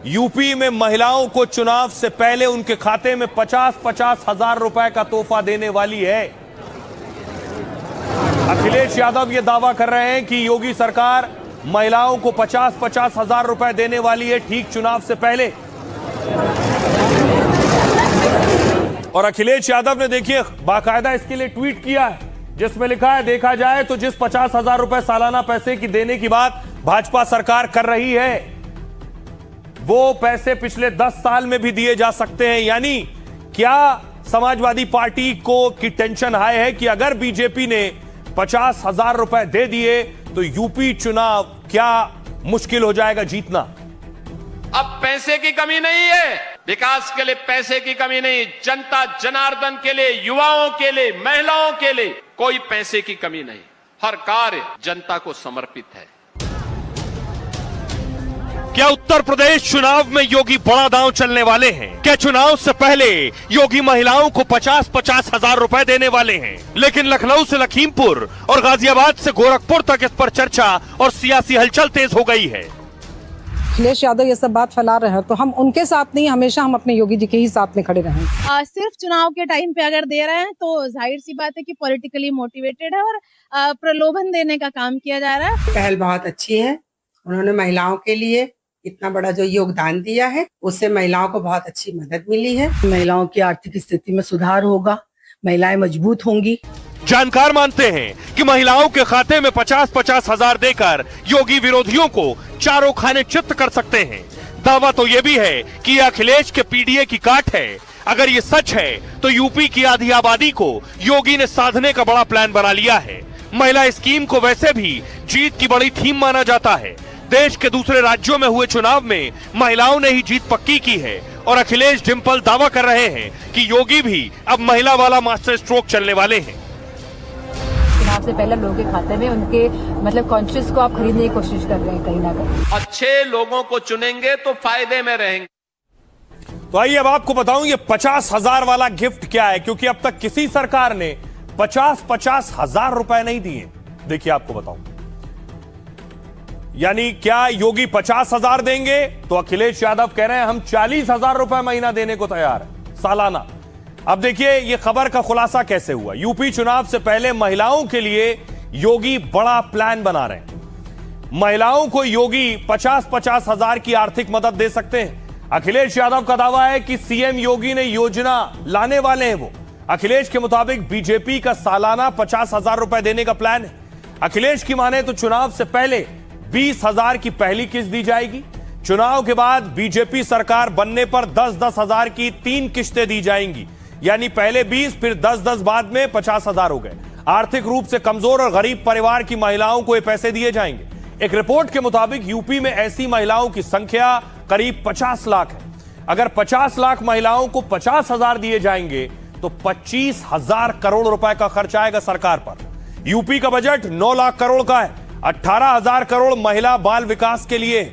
UP में महिलाओं को चुनाव से पहले उनके खाते में 50-50 हजार रुपए का तोहफा देने वाली है। अखिलेश यादव ये दावा कर रहे हैं कि योगी सरकार महिलाओं को 50-50 हजार रुपए देने वाली है ठीक चुनाव से पहले। और अखिलेश यादव ने देखिए बाकायदा इसके लिए ट्वीट किया है जिसमें लिखा है, देखा जाए तो जिस 50,000 रुपए सालाना पैसे की देने की बात भाजपा सरकार कर रही है वो पैसे पिछले 10 साल में भी दिए जा सकते हैं। यानी क्या समाजवादी पार्टी को की टेंशन हाई है कि अगर बीजेपी ने 50,000 रुपए दे दिए तो यूपी चुनाव क्या मुश्किल हो जाएगा जीतना। अब पैसे की कमी नहीं है, विकास के लिए पैसे की कमी नहीं, जनता जनार्दन के लिए, युवाओं के लिए, महिलाओं के लिए कोई पैसे की कमी नहीं। हर कार्य जनता को समर्पित है। क्या उत्तर प्रदेश चुनाव में योगी बड़ा दांव चलने वाले हैं? क्या चुनाव से पहले योगी महिलाओं को 50-50 हजार रुपए देने वाले हैं? लेकिन लखनऊ से लखीमपुर और गाजियाबाद से गोरखपुर तक इस पर चर्चा और सियासी हलचल तेज हो गई है। अखिलेश यादव ये सब बात फैला रहे हैं तो हम उनके साथ नहीं, हमेशा हम अपने योगी जी के ही साथ में खड़े रहेंगे। सिर्फ चुनाव के टाइम पे अगर दे रहे हैं तो जाहिर सी बात है कि पॉलिटिकली मोटिवेटेड है और प्रलोभन देने का काम किया जा रहा है। पहल बहुत अच्छी है, उन्होंने महिलाओं के लिए इतना बड़ा जो योगदान दिया है उससे महिलाओं को बहुत अच्छी मदद मिली है। महिलाओं की आर्थिक स्थिति में सुधार होगा, महिलाएं मजबूत होंगी। जानकार मानते हैं कि महिलाओं के खाते में 50-50 हजार देकर योगी विरोधियों को चारों खाने चित्त कर सकते हैं। दावा तो ये भी है कि अखिलेश के पीडीए की काट है। अगर ये सच है तो यूपी की आधी आबादी को योगी ने साधने का बड़ा प्लान बना लिया है। महिला स्कीम को वैसे भी जीत की बड़ी थीम माना जाता है। देश के दूसरे राज्यों में हुए चुनाव में महिलाओं ने ही जीत पक्की की है और अखिलेश डिंपल दावा कर रहे हैं कि योगी भी अब महिला वाला मास्टर स्ट्रोक चलने वाले हैं। चुनाव से पहले लोगों के खाते में उनके मतलब कॉन्शियस को आप खरीदने की कोशिश कर रहे हैं कहीं ना कहीं। अच्छे लोगों को चुनेंगे तो फायदे में रहेंगे। तो आइए अब आपको बताऊं ये 50,000 वाला गिफ्ट क्या है, क्योंकि अब तक किसी सरकार ने 50-50 हजार रुपए नहीं दिए। देखिए आपको बताऊं, यानी क्या योगी 50,000 देंगे तो अखिलेश यादव कह रहे हैं हम 40,000 रुपए महीना देने को तैयार है सालाना। अब देखिए ये खबर का खुलासा कैसे हुआ। यूपी चुनाव से पहले महिलाओं के लिए योगी बड़ा प्लान बना रहे हैं। महिलाओं को योगी 50-50 हजार की आर्थिक मदद दे सकते हैं। अखिलेश यादव का दावा है कि सीएम योगी ने योजना लाने वाले हैं वो। अखिलेश के मुताबिक बीजेपी का सालाना 50,000 रुपए देने का प्लान है। अखिलेश की माने तो चुनाव से पहले 20,000 की पहली किस्त दी जाएगी। चुनाव के बाद बीजेपी सरकार बनने पर 10-10 हजार की 3 किस्तें दी जाएंगी, यानी पहले 20 फिर 10-10 बाद में 50,000 हो गए। आर्थिक रूप से कमजोर और गरीब परिवार की महिलाओं को ये पैसे दिए जाएंगे। एक रिपोर्ट के मुताबिक यूपी में ऐसी महिलाओं की संख्या करीब 50 लाख है। अगर 50 लाख महिलाओं को 50,000 दिए जाएंगे तो 25,000 करोड़ रुपए का खर्च आएगा सरकार पर। यूपी का बजट 9 लाख करोड़ का है। 18,000 करोड़ महिला बाल विकास के लिए।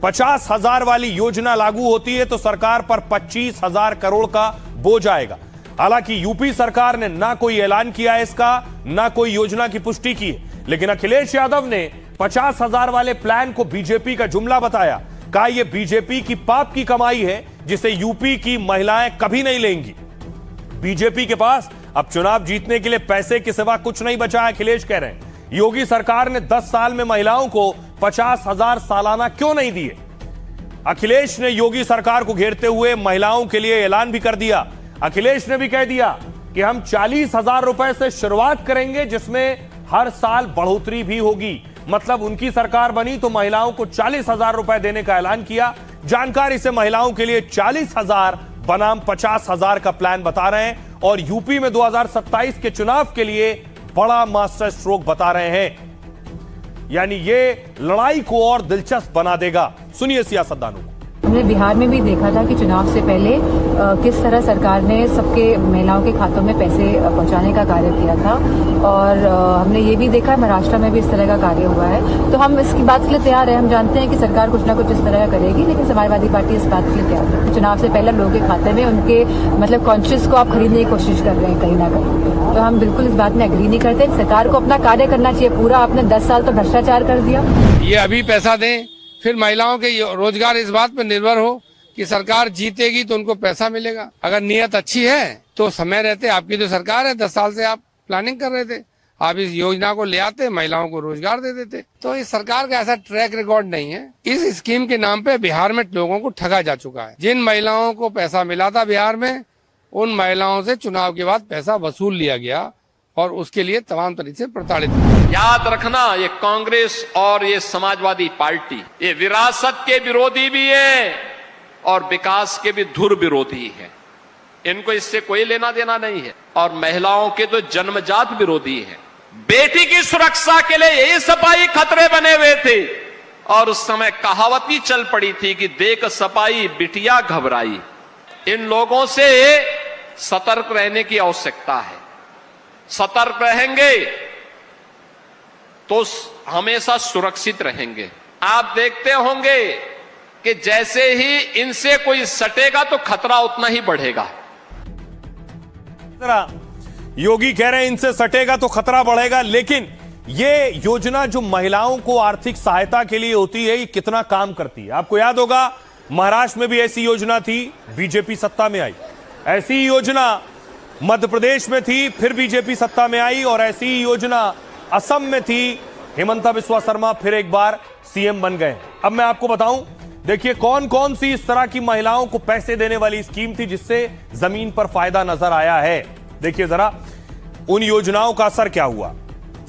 50,000 वाली योजना लागू होती है तो सरकार पर 25,000 करोड़ का बोझ आएगा। हालांकि यूपी सरकार ने ना कोई ऐलान किया है इसका, ना कोई योजना की पुष्टि की है, लेकिन अखिलेश यादव ने 50,000 वाले प्लान को बीजेपी का जुमला बताया। कहा यह बीजेपी की पाप की कमाई है जिसे यूपी की महिलाएं कभी नहीं लेंगी। बीजेपी के पास अब चुनाव जीतने के लिए पैसे के सिवा कुछ नहीं बचा है, अखिलेश कह रहे हैं। योगी सरकार ने 10 साल में महिलाओं को 50,000 सालाना क्यों नहीं दिए? अखिलेश ने योगी सरकार को घेरते हुए महिलाओं के लिए ऐलान भी कर दिया। अखिलेश ने भी कह दिया कि हम 40,000 रुपए से शुरुआत करेंगे जिसमें हर साल बढ़ोतरी भी होगी। मतलब उनकी सरकार बनी तो महिलाओं को 40,000 रुपए देने का ऐलान किया। जानकारी से महिलाओं के लिए 40,000 बनाम 50,000 का प्लान बता रहे हैं और यूपी में 2027 के चुनाव के लिए बड़ा मास्टर स्ट्रोक बता रहे हैं। यानी ये लड़ाई को और दिलचस्प बना देगा। सुनिए सियासतदानों को। हमने बिहार में भी देखा था कि चुनाव से पहले किस तरह सरकार ने सबके महिलाओं के खातों में पैसे पहुंचाने का कार्य किया था और हमने ये भी देखा महाराष्ट्र में भी इस तरह का कार्य हुआ है। तो हम इसकी बात के लिए तैयार है। हम जानते हैं कि सरकार कुछ ना कुछ इस तरह का करेगी, लेकिन समाजवादी पार्टी इस बात के लिए तैयार है। चुनाव से पहले लोगों के खाते में उनके मतलब कॉन्शियस को आप खरीदने की कोशिश कर रहे हैं कहीं ना कहीं। तो हम बिल्कुल इस बात में एग्री नहीं करते। सरकार को अपना कार्य करना चाहिए पूरा। आपने 10 साल तो भ्रष्टाचार कर दिया। ये अभी पैसा दें फिर महिलाओं के रोजगार इस बात पर निर्भर हो कि सरकार जीतेगी तो उनको पैसा मिलेगा। अगर नीयत अच्छी है तो समय रहते, आपकी तो सरकार है, 10 साल से आप प्लानिंग कर रहे थे, आप इस योजना को ले आते, महिलाओं को रोजगार दे देते। तो इस सरकार का ऐसा ट्रैक रिकॉर्ड नहीं है। इस स्कीम के नाम पे बिहार में लोगों को ठगा जा चुका है। जिन महिलाओं को पैसा मिला था बिहार में, उन महिलाओं से चुनाव के बाद पैसा वसूल लिया गया और उसके लिए तमाम तरीके से प्रताड़ित। याद रखना, ये कांग्रेस और ये समाजवादी पार्टी ये विरासत के विरोधी भी है और विकास के भी धुर विरोधी है। इनको इससे कोई लेना देना नहीं है। और महिलाओं के तो जन्मजात विरोधी है। बेटी की सुरक्षा के लिए यही सपाई खतरे बने हुए थे और उस समय कहावत ही चल पड़ी थी कि देख सपाई बिटिया घबराई। इन लोगों से सतर्क रहने की आवश्यकता है। सतर्क रहेंगे तो हमेशा सुरक्षित रहेंगे। आप देखते होंगे कि जैसे ही इनसे कोई सटेगा तो खतरा उतना ही बढ़ेगा। योगी कह रहे हैं इनसे सटेगा तो खतरा बढ़ेगा, लेकिन ये योजना जो महिलाओं को आर्थिक सहायता के लिए होती है, ये कितना काम करती है? आपको याद होगा महाराष्ट्र में भी ऐसी योजना थी, बीजेपी सत्ता में आई। ऐसी योजना मध्य प्रदेश में थी, फिर बीजेपी सत्ता में आई, और ऐसी योजना असम में थी। हेमंता बिस्वा शर्मा फिर एक बार सीएम बन गए। अब मैं आपको बताऊं, देखिए कौन कौन सी इस तरह की महिलाओं को पैसे देने वाली स्कीम थी जिससे जमीन पर फायदा नजर आया है। देखिए जरा उन योजनाओं का असर क्या हुआ।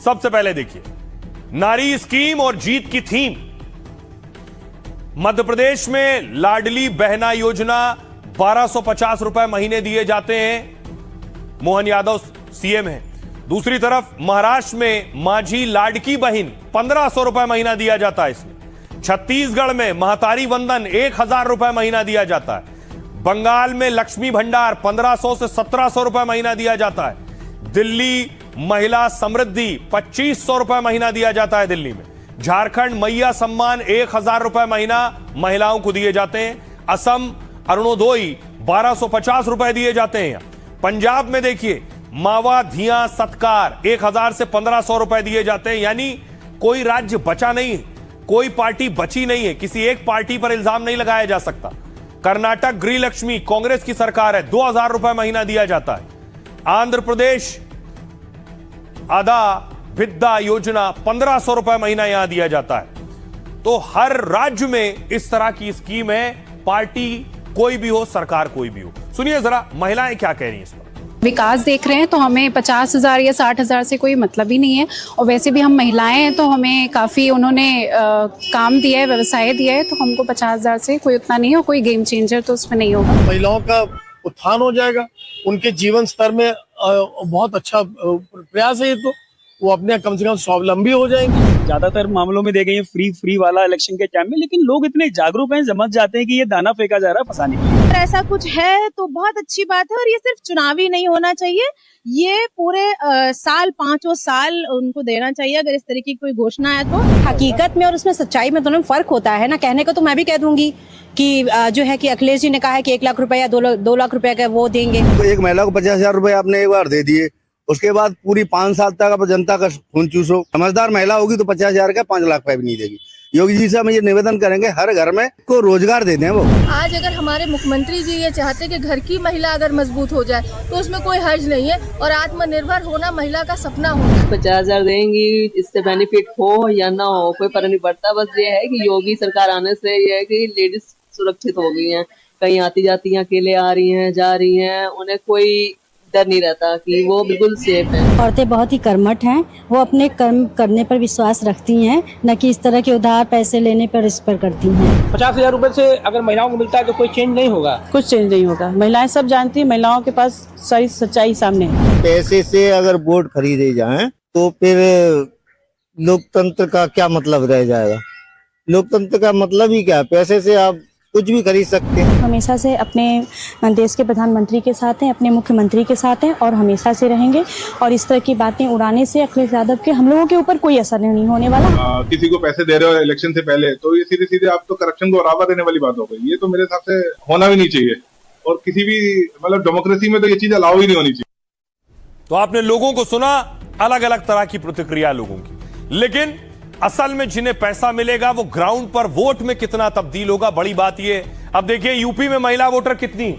सबसे पहले देखिए नारी स्कीम और जीत की थीम। मध्य प्रदेश में लाडली बहना योजना 1250 रुपए महीने दिए जाते हैं, मोहन यादव सीएम है। दूसरी तरफ महाराष्ट्र में माझी लाडकी बहन 1500 रुपए महीना दिया जाता है इसमें। छत्तीसगढ़ में महतारी वंदन 1000 रुपए महीना दिया जाता है। बंगाल में लक्ष्मी भंडार 1500 से 1700 रुपए महीना दिया जाता है। दिल्ली महिला समृद्धि 2500 रुपए महीना दिया जाता है दिल्ली में। झारखंड मैया सम्मान 1000 रुपए महीना महिलाओं को दिए जाते हैं। असम अरुणोदय 1250 रुपए दिए जाते हैं। पंजाब में देखिए मावा धिया सत्कार 1000 से 1500 रुपए दिए जाते हैं। यानी कोई राज्य बचा नहीं है, कोई पार्टी बची नहीं है, किसी एक पार्टी पर इल्जाम नहीं लगाया जा सकता। कर्नाटक गृह लक्ष्मी कांग्रेस की सरकार है, 2000 रुपए महीना दिया जाता है। आंध्र प्रदेश आधा विद्या योजना 1500 रुपए महीना यहां दिया जाता है। तो हर राज्य में इस तरह की स्कीम है, पार्टी कोई भी हो, सरकार कोई भी हो। सुनिए जरा महिलाएं क्या कह रही हैं इस पर। विकास देख रहे हैं तो हमें 50,000 या 60,000 से कोई मतलब ही नहीं है, और वैसे भी हम महिलाएं हैं तो हमें काफ़ी उन्होंने काम दिया है, व्यवसाय दिया है, तो हमको 50,000 से कोई उतना नहीं है, और कोई गेम चेंजर तो उसमें नहीं होगा। महिलाओं का उत्थान हो जाएगा, उनके जीवन स्तर में बहुत अच्छा प्रयास है ये, तो वो अपने कम से कम स्वावलंबी हो जाएंगे। ज्यादातर मामलों में देखें फ्री वाला इलेक्शन के टाइम में, लेकिन लोग इतने जागरूक हैं, समझ जाते हैं कि ये दाना फेंका जा रहा है फंसाने के लिए। अगर ऐसा कुछ है तो बहुत अच्छी बात है, और ये सिर्फ चुनावी नहीं होना चाहिए, ये पूरे साल 5 साल उनको देना चाहिए अगर इस तरह की कोई घोषणा है तो। हकीकत में और उसमें सच्चाई में दोनों में फर्क होता है ना। कहने को तो मैं भी कह दूंगी कि जो है कि अखिलेश जी ने कहा है कि 1 लाख रुपए या 2 लाख रुपए का वो देंगे। तो एक महिला को 50,000 रुपए आपने एक बार दे दिए, उसके बाद पूरी 5 साल तक आप जनता का खून चूसो। समझदार महिला होगी तो 50,000 का 5 लाख रुपए भी नहीं देगी। योगी जी से हम ये निवेदन करेंगे हर घर में को रोजगार दे दें। वो आज अगर हमारे मुख्यमंत्री जी ये चाहते कि घर की महिला अगर मजबूत हो जाए तो उसमें कोई हर्ज नहीं है, और आत्मनिर्भर होना महिला का सपना होना। 50,000 देंगी, इससे बेनिफिट हो या ना हो कोई फर्क नहीं पड़ता। बस ये है कि योगी सरकार आने से ये है कि लेडीज सुरक्षित हो गई हैं, कहीं आती जाती हैं, अकेले आ रही हैं, जा रही हैं, उन्हें कोई डर नहीं रहता कि वो बिल्कुल सेफ है। औरतें बहुत ही कर्मठ हैं, वो अपने कर्म करने पर विश्वास रखती हैं, न कि इस तरह के उधार पैसे लेने पर इस पर करती हैं। 50,000 रुपए से अगर महिलाओं को मिलता है तो कोई चेंज नहीं होगा, कुछ चेंज नहीं होगा। महिलाएं सब जानती हैं, महिलाओं के पास सारी सच्चाई सामने है। पैसे से अगर वोट खरीदे जाएं तो फिर लोकतंत्र का क्या मतलब रह जाएगा? लोकतंत्र का मतलब ही क्या? पैसे से आप कुछ भी खरीद सकते हैं। हमेशा से अपने देश के प्रधानमंत्री के साथ हैं, अपने मुख्यमंत्री के साथ हैं और हमेशा से रहेंगे, और इस तरह की बातें उड़ाने से अखिलेश यादव के हम लोगों के ऊपर कोई असर नहीं होने वाला। किसी को पैसे दे रहे हो इलेक्शन से पहले तो ये सीधे सीधे आप तो करप्शन को बढ़ावा देने वाली बात हो गई। ये तो मेरे हिसाब से होना भी नहीं चाहिए, और किसी भी मतलब डेमोक्रेसी में तो ये चीज अलाउ ही नहीं होनी चाहिए। तो आपने लोगों को सुना, अलग अलग तरह की प्रतिक्रिया लोगों की, लेकिन असल में जिन्हें पैसा मिलेगा वो ग्राउंड पर वोट में कितना तब्दील होगा, बड़ी बात ये। अब देखिए यूपी में महिला वोटर कितनी,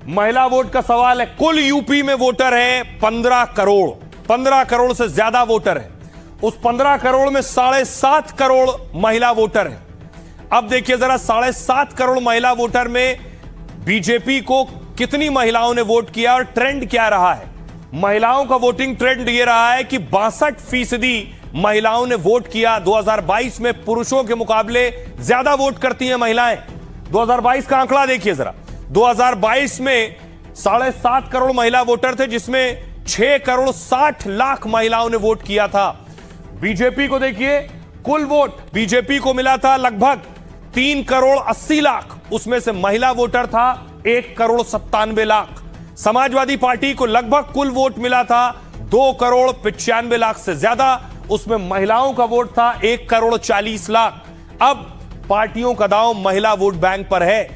महिला वोट का सवाल है। कुल यूपी में वोटर है 15 करोड़, 15 करोड़ से ज्यादा वोटर है। उस 15 करोड़ में 7.5 करोड़ महिला वोटर है। अब देखिए जरा 7.5 करोड़ महिला वोटर में बीजेपी को कितनी महिलाओं ने वोट किया और ट्रेंड क्या रहा है। महिलाओं का वोटिंग ट्रेंड ये रहा है कि 62% महिलाओं ने वोट किया। 2022 में पुरुषों के मुकाबले ज्यादा वोट करती हैं महिलाएं। 2022 का आंकड़ा देखिए जरा। 2022 में 7.5 करोड़ महिला वोटर थे, जिसमें 6 करोड़ 60 लाख महिलाओं ने वोट किया था। बीजेपी को देखिए, कुल वोट बीजेपी को मिला था लगभग 3 करोड़ 80 लाख, उसमें से महिला वोटर था 1 करोड़ 97 लाख। समाजवादी पार्टी को लगभग कुल वोट मिला था 2 करोड़ 95 लाख से ज्यादा, उसमें महिलाओं का वोट था 1 करोड़ 40 लाख। अब पार्टियों का दांव महिला वोट बैंक पर है।